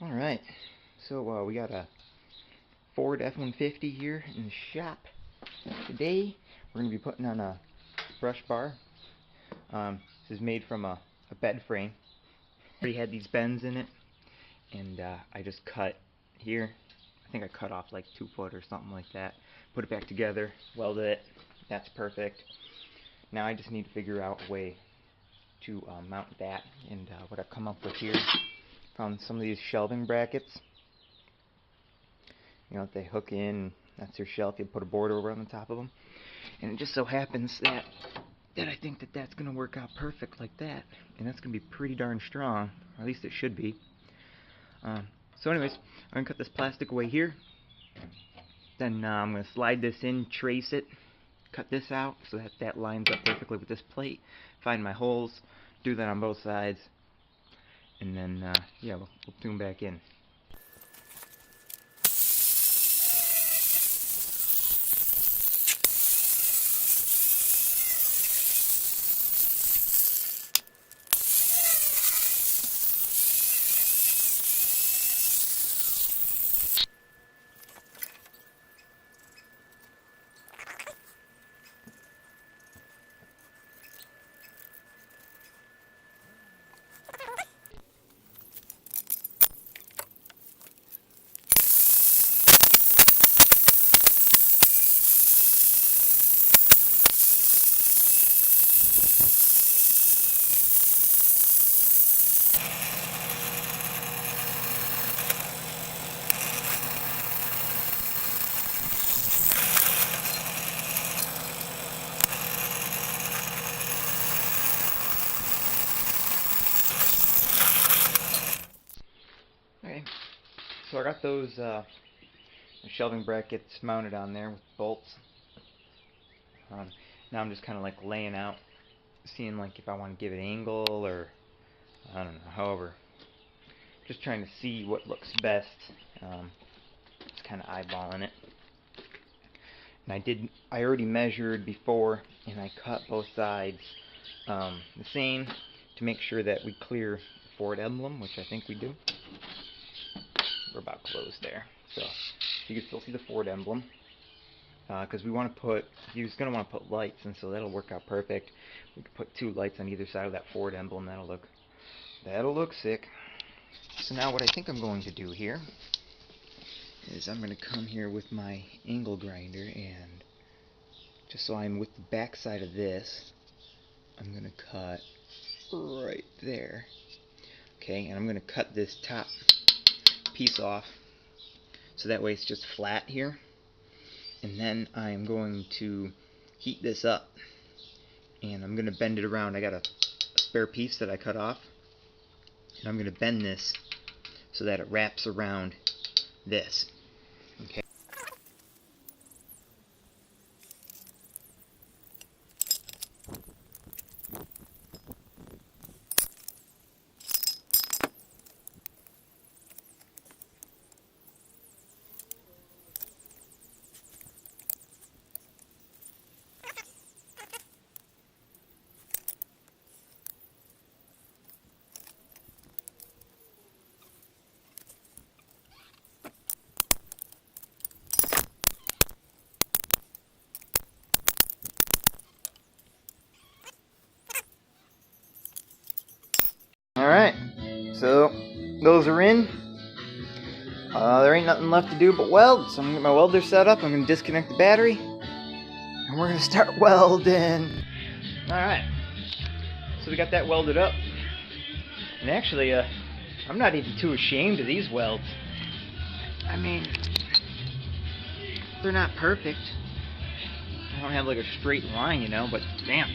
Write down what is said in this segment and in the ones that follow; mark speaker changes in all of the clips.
Speaker 1: Alright, so we got a Ford F-150 here in the shop. Today we're going to be putting on a brush bar. This is made from a bed frame. Already had these bends in it, and I just cut here. I think I cut off like 2 foot or something like that. Put it back together, welded it. That's perfect. Now I just need to figure out a way to mount that, and what I've come up with here. Found some of these shelving brackets. You know, they hook in, that's your shelf. You put a board over on the top of them. And it just so happens that I think that's going to work out perfect like that. And that's going to be pretty darn strong. Or at least it should be. So anyways, I'm going to cut this plastic away here. Then I'm going to slide this in, trace it, cut this out so that lines up perfectly with this plate. Find my holes, do that on both sides. And then, yeah, we'll tune back in. Okay, so I got those shelving brackets mounted on there with bolts. Now I'm just kind of like laying out, seeing like if I want to give it an angle or I don't know, however. Just trying to see what looks best. Just kind of eyeballing it. And I already measured before, and I cut both sides the same to make sure that we clear the Ford emblem, which I think we do. We're about closed there, so you can still see the Ford emblem. Because we want to put, you're going to want to put lights, and so that'll work out perfect. We can put 2 lights on either side of that Ford emblem. That'll look sick. So now what I think I'm going to do here is I'm going to come here with my angle grinder, and just so I'm with the back side of this, I'm going to cut right there. Okay, and I'm going to cut this top piece off so that way it's just flat here. And then I'm going to heat this up, and I'm going to bend it around. I got a spare piece that I cut off, and I'm going to bend this so that it wraps around this. Okay. Alright, so those are in. There ain't nothing left to do but weld, so I'm going to get my welder set up. I'm going to disconnect the battery, and we're going to start welding. Alright, so we got that welded up. And actually, I'm not even too ashamed of these welds. I mean, they're not perfect. I don't have like a straight line, you know, but damn.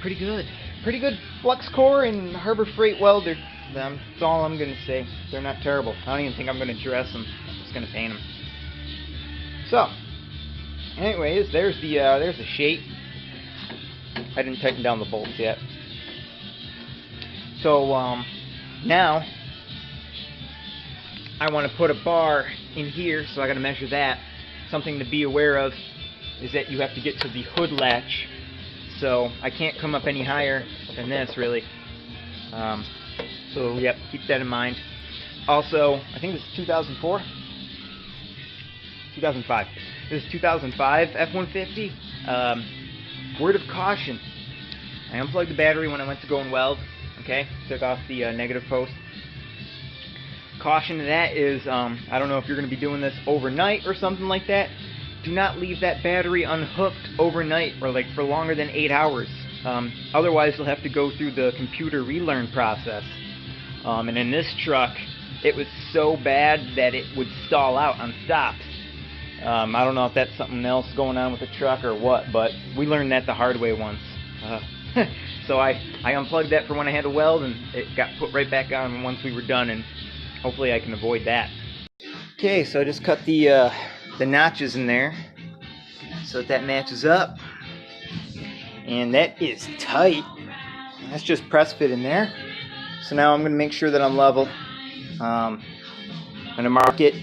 Speaker 1: Pretty good. Pretty good flux core and Harbor Freight welder. That's all I'm going to say. They're not terrible. I don't even think I'm going to dress them. I'm just going to paint them. So, anyways, there's the shape. I didn't tighten down the bolts yet. So, now I want to put a bar in here, so I got to measure that. Something to be aware of is that you have to get to the hood latch. So I can't come up any higher than this, really. So, yep, keep that in mind. Also, I think this is 2004? 2005. This is 2005 F-150. Word of caution. I unplugged the battery when I went to go and weld. Okay? Took off the negative post. Caution to that is, I don't know if you're going to be doing this overnight or something like that. Do not leave that battery unhooked overnight or like for longer than 8 hours. Otherwise, you'll have to go through the computer relearn process. And in this truck, it was so bad that it would stall out on stops. I don't know if that's something else going on with the truck or what, but we learned that the hard way once. So I unplugged that for when I had to weld, and it got put right back on once we were done, and hopefully I can avoid that. Okay, so I just cut the notches in there so that matches up, and that is tight. That's just press fit in there. So now I'm going to make sure that I'm level. I'm going to mark it,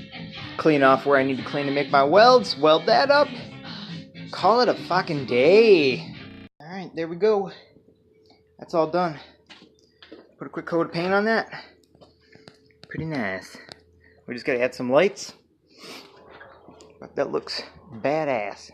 Speaker 1: clean off where I need to clean to make my welds, weld that up, call it a fucking day. Alright, there we go. That's all done. Put a quick coat of paint on that. Pretty nice. We just got to add some lights. But that looks badass.